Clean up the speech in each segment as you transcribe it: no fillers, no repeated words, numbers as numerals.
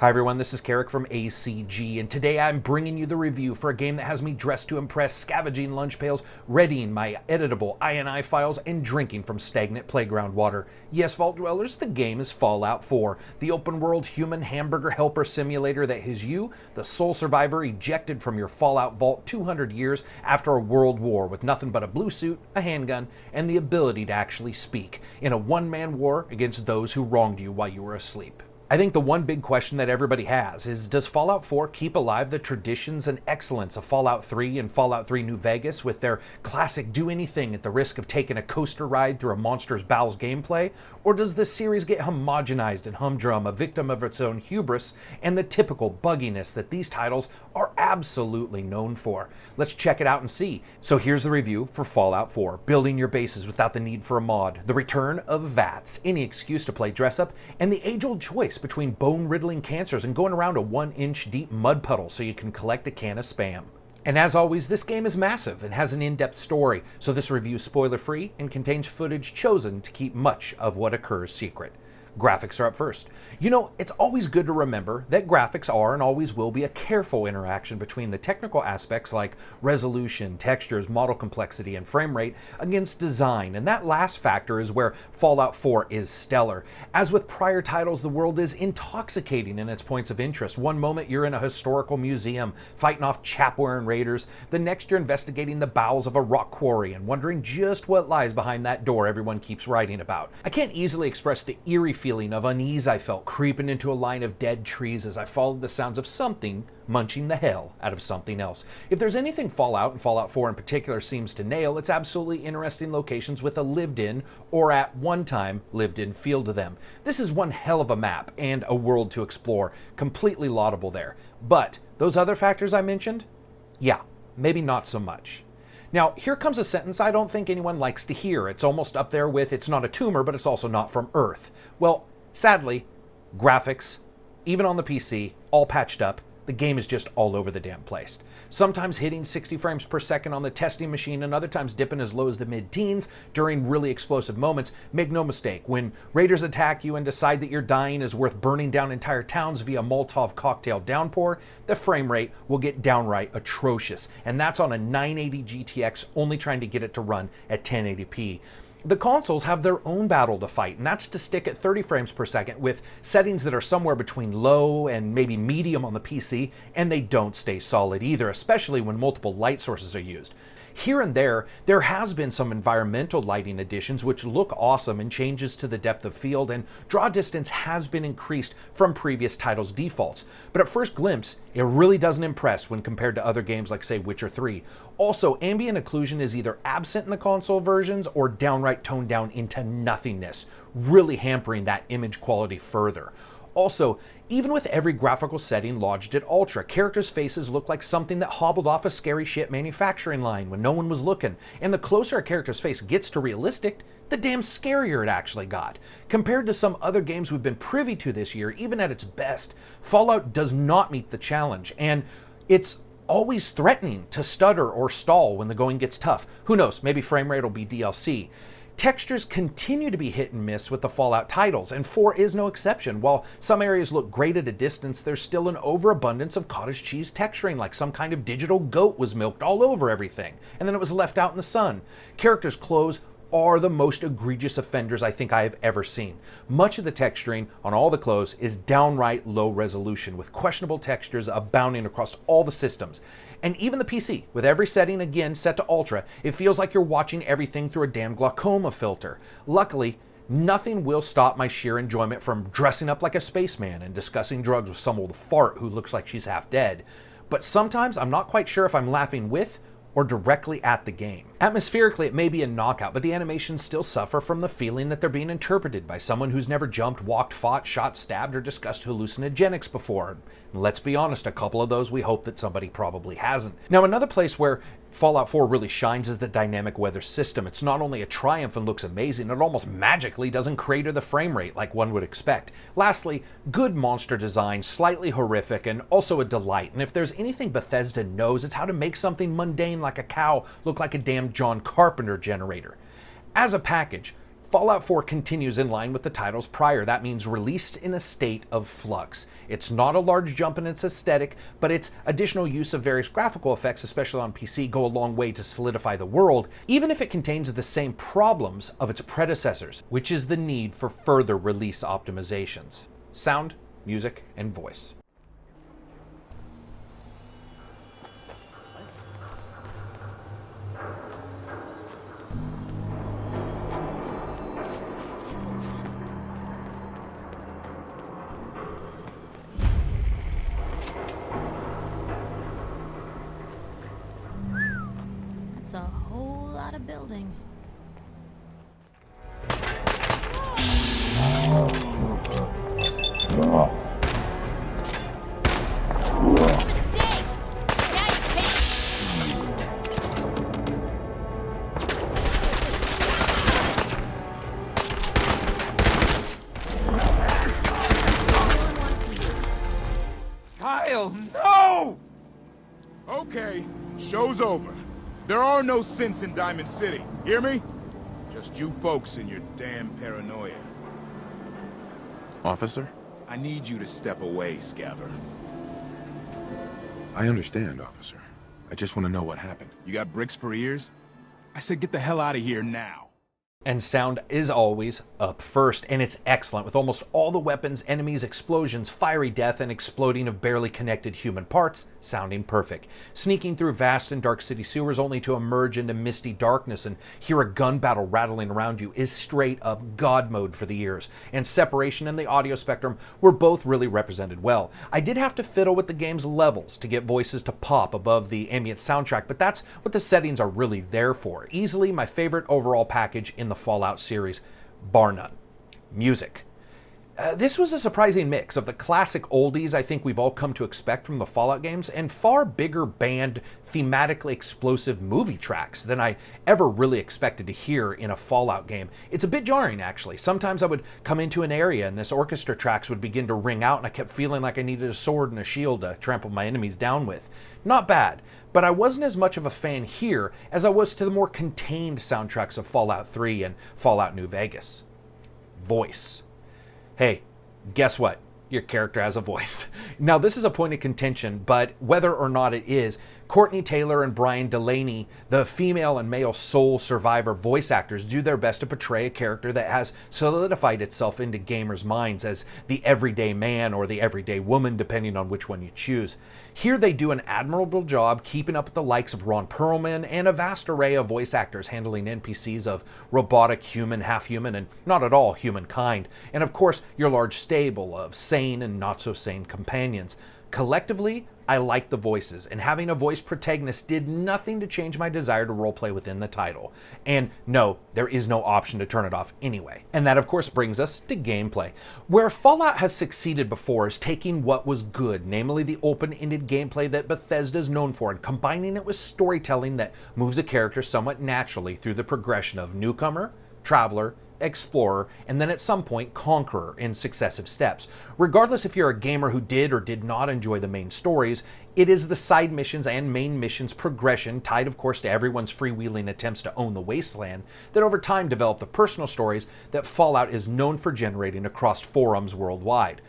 Hi everyone, this is Karak from ACG, and today I'm bringing you the review for a game that has me dressed to impress, scavenging lunch pails, readying my editable INI files, and drinking from stagnant playground water. Yes, Vault Dwellers, the game is Fallout 4, the open-world human hamburger helper simulator that has you, the sole survivor ejected from your Fallout vault 200 years after a world war with nothing but a blue suit, a handgun, and the ability to actually speak, in a one-man war against those who wronged you while you were asleep. I think the one big question that everybody has is, does Fallout 4 keep alive the traditions and excellence of Fallout 3 and Fallout 3 New Vegas with their classic do-anything at the risk of taking a coaster ride through a monster's bowels gameplay? Or does this series get homogenized and humdrum, a victim of its own hubris and the typical bugginess that these titles are absolutely known for? Let's check it out and see. So here's the review for Fallout 4, building your bases without the need for a mod, the return of VATS, any excuse to play dress-up, and the age-old choice between bone-riddling cancers and going around a 1-inch deep mud puddle so you can collect a can of Spam. And as always, this game is massive and has an in-depth story, so this review is spoiler-free and contains footage chosen to keep much of what occurs secret. Graphics are up first. You know, it's always good to remember that graphics are and always will be a careful interaction between the technical aspects like resolution, textures, model complexity, and frame rate against design, and that last factor is where Fallout 4 is stellar. As with prior titles, the world is intoxicating in its points of interest. One moment you're in a historical museum fighting off chap-wearing raiders, the next you're investigating the bowels of a rock quarry and wondering just what lies behind that door everyone keeps writing about. I can't easily express the eerie feeling of unease I felt creeping into a line of dead trees as I followed the sounds of something munching the hell out of something else. If there's anything Fallout, and Fallout 4 in particular, seems to nail, it's absolutely interesting locations with a lived-in, or at one time, lived-in feel to them. This is one hell of a map and a world to explore, completely laudable there. But those other factors I mentioned? Yeah, maybe not so much. Now, here comes a sentence I don't think anyone likes to hear. It's almost up there with, it's not a tumor, but it's also not from Earth. Well, sadly, graphics, even on the PC, all patched up, the game is just all over the damn place. Sometimes hitting 60 frames per second on the testing machine and other times dipping as low as the mid-teens during really explosive moments. Make no mistake, when raiders attack you and decide that your dying is worth burning down entire towns via Molotov cocktail downpour, the frame rate will get downright atrocious. And that's on a 980 GTX only trying to get it to run at 1080p. The consoles have their own battle to fight, and that's to stick at 30 frames per second with settings that are somewhere between low and maybe medium on the PC, and they don't stay solid either, especially when multiple light sources are used. Here and there has been some environmental lighting additions which look awesome and changes to the depth of field, and draw distance has been increased from previous titles' defaults. But at first glimpse, it really doesn't impress when compared to other games like, say, Witcher 3. Also, ambient occlusion is either absent in the console versions or downright toned down into nothingness, really hampering that image quality further. Also, even with every graphical setting lodged at Ultra, characters' faces look like something that hobbled off a scary shit manufacturing line when no one was looking, and the closer a character's face gets to realistic, the damn scarier it actually got. Compared to some other games we've been privy to this year, even at its best, Fallout does not meet the challenge, and it's always threatening to stutter or stall when the going gets tough. Who knows, maybe frame rate will be DLC. Textures continue to be hit and miss with the Fallout titles, and 4 is no exception. While some areas look great at a distance, there's still an overabundance of cottage cheese texturing, like some kind of digital goat was milked all over everything, and then it was left out in the sun. Characters' clothes are the most egregious offenders I think I have ever seen. Much of the texturing on all the clothes is downright low resolution, with questionable textures abounding across all the systems. And even the PC, with every setting again set to Ultra, it feels like you're watching everything through a damn glaucoma filter. Luckily, nothing will stop my sheer enjoyment from dressing up like a spaceman and discussing drugs with some old fart who looks like she's half dead. But sometimes I'm not quite sure if I'm laughing with or directly at the game. Atmospherically, it may be a knockout, but the animations still suffer from the feeling that they're being interpreted by someone who's never jumped, walked, fought, shot, stabbed, or discussed hallucinogenics before. And let's be honest, a couple of those we hope that somebody probably hasn't. Now, another place where Fallout 4 really shines is the dynamic weather system. It's not only a triumph and looks amazing, it almost magically doesn't crater the frame rate like one would expect. Lastly, good monster design, slightly horrific, and also a delight. And if there's anything Bethesda knows, it's how to make something mundane like a cow look like a damn John Carpenter generator. As a package, Fallout 4 continues in line with the titles prior. That means released in a state of flux. It's not a large jump in its aesthetic, but its additional use of various graphical effects, especially on PC, go a long way to solidify the world, even if it contains the same problems of its predecessors, which is the need for further release optimizations. Sound, music, and voice. A whole lot of building. Kyle, no! Okay, show's over. There are no synths in Diamond City. Hear me? Just you folks and your damn paranoia. Officer? I need you to step away, Scabber. I understand, officer. I just want to know what happened. You got bricks for ears? I said get the hell out of here now. And sound is always up first, and it's excellent, with almost all the weapons, enemies, explosions, fiery death, and exploding of barely connected human parts sounding perfect. Sneaking through vast and dark city sewers only to emerge into misty darkness and hear a gun battle rattling around you is straight up God mode for the ears. And separation and the audio spectrum were both really represented well. I did have to fiddle with the game's levels to get voices to pop above the ambient soundtrack, but that's what the settings are really there for. Easily my favorite overall package in the Fallout series, bar none. Music. This was a surprising mix of the classic oldies I think we've all come to expect from the Fallout games, and far bigger band, thematically explosive movie tracks than I ever really expected to hear in a Fallout game. It's a bit jarring, actually. Sometimes I would come into an area and this orchestra tracks would begin to ring out, and I kept feeling like I needed a sword and a shield to trample my enemies down with. Not bad, but I wasn't as much of a fan here as I was to the more contained soundtracks of Fallout 3 and Fallout New Vegas. Voice. Hey, guess what? Your character has a voice. Now, this is a point of contention, but whether or not it is, Courtney Taylor and Brian Delaney, the female and male Soul Survivor voice actors, do their best to portray a character that has solidified itself into gamers' minds as the everyday man or the everyday woman, depending on which one you choose. Here they do an admirable job keeping up with the likes of Ron Perlman and a vast array of voice actors handling NPCs of robotic, human, half-human, and not at all humankind. And of course, your large stable of sane and not-so-sane companions. Collectively, I like the voices, and having a voice protagonist did nothing to change my desire to roleplay within the title. And no, there is no option to turn it off anyway. And that of course brings us to gameplay. Where Fallout has succeeded before is taking what was good, namely the open-ended gameplay that Bethesda is known for, and combining it with storytelling that moves a character somewhat naturally through the progression of newcomer, traveler, explorer, and then at some point conqueror in successive steps. Regardless if you're a gamer who did or did not enjoy the main stories, it is the side missions and main missions progression, tied of course to everyone's freewheeling attempts to own the wasteland, that over time develop the personal stories that Fallout is known for generating across forums worldwide.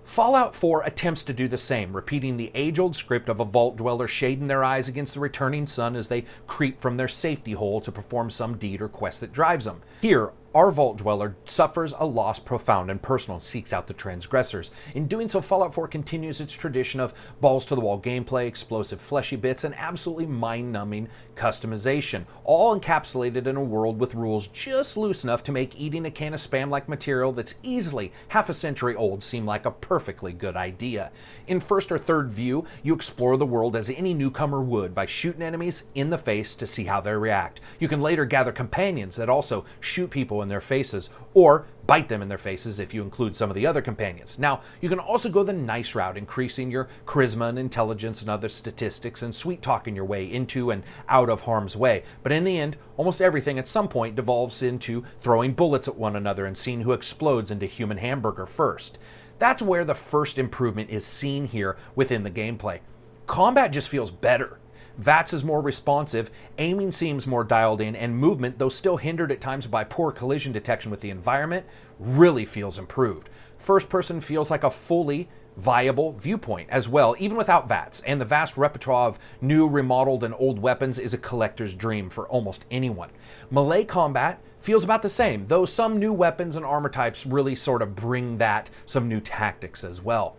Fallout 4 attempts to do the same, repeating the age-old script of a vault dweller shading their eyes against the returning sun as they creep from their safety hole to perform some deed or quest that drives them. Here, our vault dweller suffers a loss profound and personal and seeks out the transgressors. In doing so, Fallout 4 continues its tradition of balls-to-the-wall gameplay, explosive fleshy bits, and absolutely mind-numbing customization, all encapsulated in a world with rules just loose enough to make eating a can of spam-like material that's easily half a century old seem like a perfectly good idea. In first or third view, you explore the world as any newcomer would by shooting enemies in the face to see how they react. You can later gather companions that also shoot people in their faces, or bite them in their faces if you include some of the other companions. Now, you can also go the nice route, increasing your charisma and intelligence and other statistics and sweet-talking your way into and out of harm's way. But in the end, almost everything at some point devolves into throwing bullets at one another and seeing who explodes into human hamburger first. That's where the first improvement is seen here within the gameplay. Combat just feels better. VATS is more responsive, aiming seems more dialed in, and movement, though still hindered at times by poor collision detection with the environment, really feels improved. First person feels like a fully viable viewpoint as well, even without VATS, and the vast repertoire of new, remodeled, and old weapons is a collector's dream for almost anyone. Melee combat feels about the same, though some new weapons and armor types really sort of bring that some new tactics as well.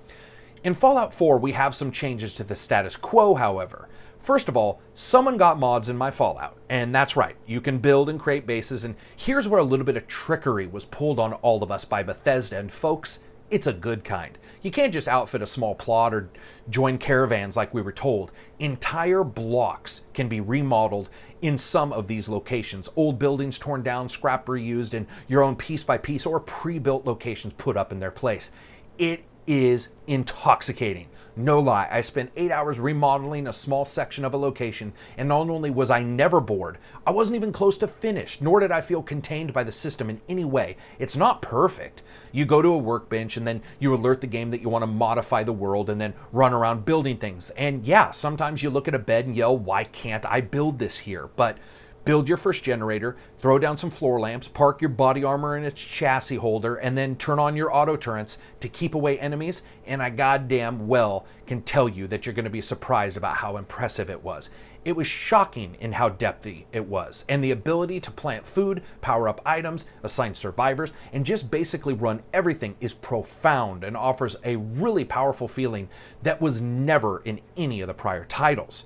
In Fallout 4, we have some changes to the status quo, however. First of all, someone got mods in my Fallout, and that's right, you can build and create bases, and here's where a little bit of trickery was pulled on all of us by Bethesda, and folks, it's a good kind. You can't just outfit a small plot or join caravans like we were told. Entire blocks can be remodeled in some of these locations. Old buildings torn down, scrap reused, and your own piece by piece or pre-built locations put up in their place. It is intoxicating. No lie, I spent 8 hours remodeling a small section of a location, and not only was I never bored, I wasn't even close to finished, nor did I feel contained by the system in any way. It's not perfect. You go to a workbench and then you alert the game that you want to modify the world and then run around building things. And yeah, sometimes you look at a bed and yell, why can't I build this here? But build your first generator, throw down some floor lamps, park your body armor in its chassis holder, and then turn on your auto turrets to keep away enemies, and I goddamn well can tell you that you're going to be surprised about how impressive it was. It was shocking in how depthy it was, and the ability to plant food, power up items, assign survivors, and just basically run everything is profound and offers a really powerful feeling that was never in any of the prior titles.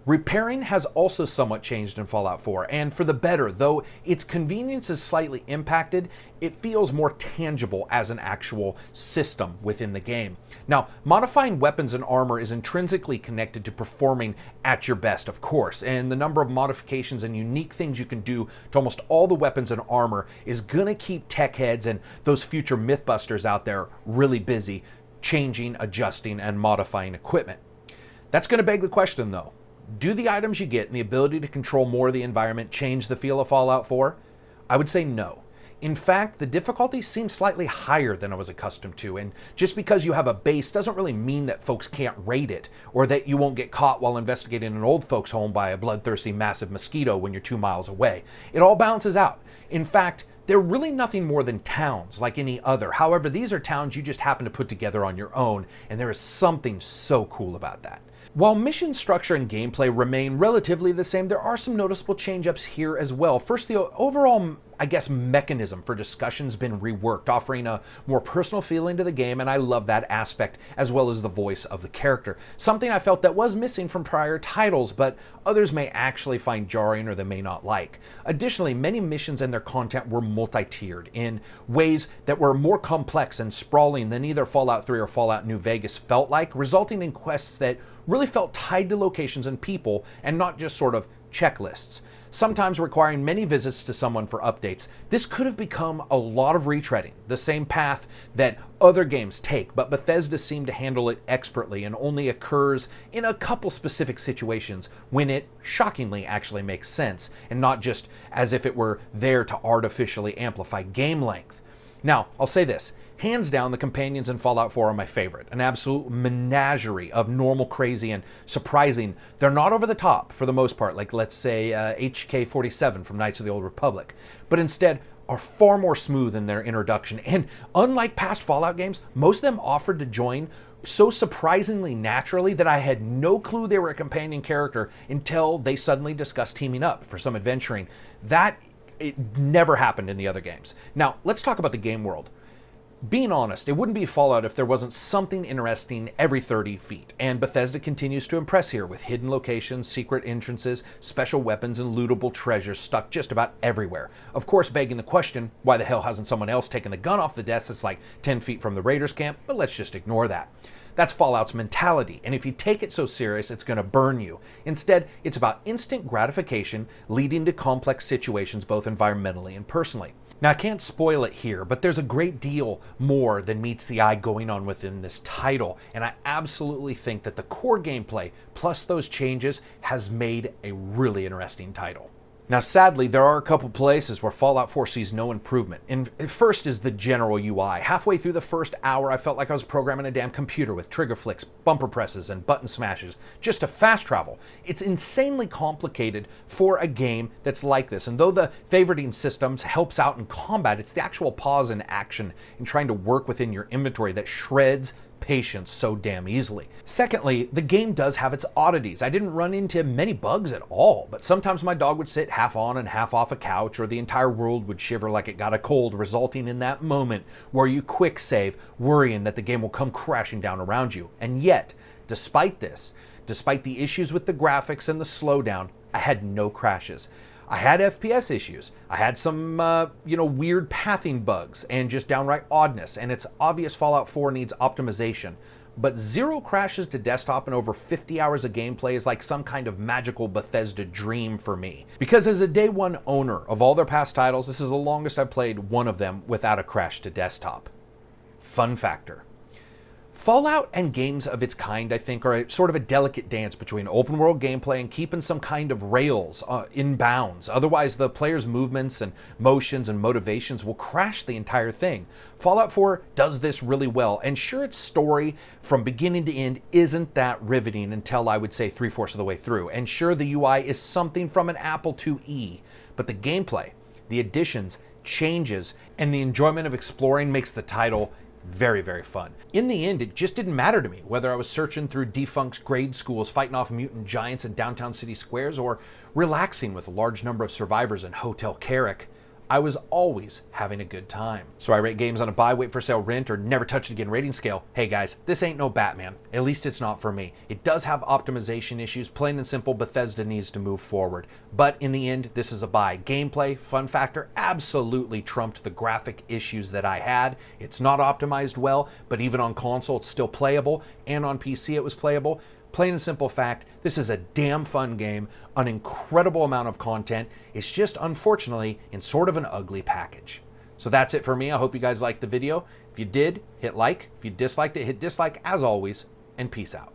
Repairing has also somewhat changed in Fallout 4, and for the better, though its convenience is slightly impacted, it feels more tangible as an actual system within the game. Now, modifying weapons and armor is intrinsically connected to performing at your best, of course, and the number of modifications and unique things you can do to almost all the weapons and armor is gonna keep tech heads and those future mythbusters out there really busy, changing, adjusting, and modifying equipment. That's gonna beg the question, though. Do the items you get and the ability to control more of the environment change the feel of Fallout 4? I would say no. In fact, the difficulty seems slightly higher than I was accustomed to, and just because you have a base doesn't really mean that folks can't raid it, or that you won't get caught while investigating an old folks' home by a bloodthirsty massive mosquito when you're 2 miles away. It all balances out. In fact, they're really nothing more than towns like any other. However, these are towns you just happen to put together on your own, and there is something so cool about that. While mission structure and gameplay remain relatively the same, there are some noticeable change-ups here as well. First, the overall, mechanism for discussion's been reworked, offering a more personal feeling to the game, and I love that aspect, as well as the voice of the character. Something I felt that was missing from prior titles, but others may actually find jarring or they may not like. Additionally, many missions and their content were multi-tiered in ways that were more complex and sprawling than either Fallout 3 or Fallout New Vegas felt like, resulting in quests that really felt tied to locations and people and not just sort of checklists. Sometimes requiring many visits to someone for updates. This could have become a lot of retreading, the same path that other games take, but Bethesda seemed to handle it expertly and only occurs in a couple specific situations when it shockingly actually makes sense and not just as if it were there to artificially amplify game length. Now, I'll say this. Hands down, the companions in Fallout 4 are my favorite. An absolute menagerie of normal, crazy, and surprising. They're not over the top, for the most part, like, let's say, HK-47 from Knights of the Old Republic, but instead are far more smooth in their introduction. And unlike past Fallout games, most of them offered to join so surprisingly naturally that I had no clue they were a companion character until they suddenly discussed teaming up for some adventuring. It never happened in the other games. Now, let's talk about the game world. Being honest, it wouldn't be Fallout if there wasn't something interesting every 30 feet, and Bethesda continues to impress here with hidden locations, secret entrances, special weapons, and lootable treasures stuck just about everywhere. Of course, begging the question, why the hell hasn't someone else taken the gun off the desk that's like 10 feet from the Raiders camp? But let's just ignore that. That's Fallout's mentality, and if you take it so serious, it's going to burn you. Instead, it's about instant gratification leading to complex situations both environmentally and personally. Now, I can't spoil it here, but there's a great deal more than meets the eye going on within this title, and I absolutely think that the core gameplay, plus those changes, has made a really interesting title. Now, sadly, there are a couple places where Fallout 4 sees no improvement. And first is the general UI. Halfway through the first hour, I felt like I was programming a damn computer with trigger flicks, bumper presses, and button smashes just to fast travel. It's insanely complicated for a game that's like this. And though the favoriting systems helps out in combat, it's the actual pause in action and trying to work within your inventory that shreds patience so damn easily. Secondly, the game does have its oddities. I didn't run into many bugs at all, but sometimes my dog would sit half on and half off a couch, or the entire world would shiver like it got a cold, resulting in that moment where you quick save, worrying that the game will come crashing down around you. And yet, despite this, despite the issues with the graphics and the slowdown, I had no crashes. I had FPS issues. I had some, weird pathing bugs and just downright oddness, and it's obvious Fallout 4 needs optimization. But 0 crashes to desktop and over 50 hours of gameplay is like some kind of magical Bethesda dream for me. Because as a day one owner of all their past titles, this is the longest I've played one of them without a crash to desktop. Fun factor. Fallout and games of its kind, I think, are sort of a delicate dance between open world gameplay and keeping some kind of rails in bounds. Otherwise, the player's movements and motions and motivations will crash the entire thing. Fallout 4 does this really well, and sure, its story from beginning to end isn't that riveting until I would say 3/4 of the way through. And sure, the UI is something from an Apple IIe, but the gameplay, the additions, changes, and the enjoyment of exploring makes the title very, very fun. In the end, it just didn't matter to me whether I was searching through defunct grade schools, fighting off mutant giants in downtown city squares, or relaxing with a large number of survivors in Hotel Karak. I was always having a good time. So I rate games on a buy, wait for sale, rent, or never touch it again rating scale. Hey guys, this ain't no Batman. At least it's not for me. It does have optimization issues. Plain and simple, Bethesda needs to move forward. But in the end, this is a buy. Gameplay, fun factor, absolutely trumped the graphic issues that I had. It's not optimized well, but even on console, it's still playable, and on PC, it was playable. Plain and simple fact, this is a damn fun game, an incredible amount of content. It's just, unfortunately, in sort of an ugly package. So that's it for me. I hope you guys liked the video. If you did, hit like. If you disliked it, hit dislike as always, and peace out.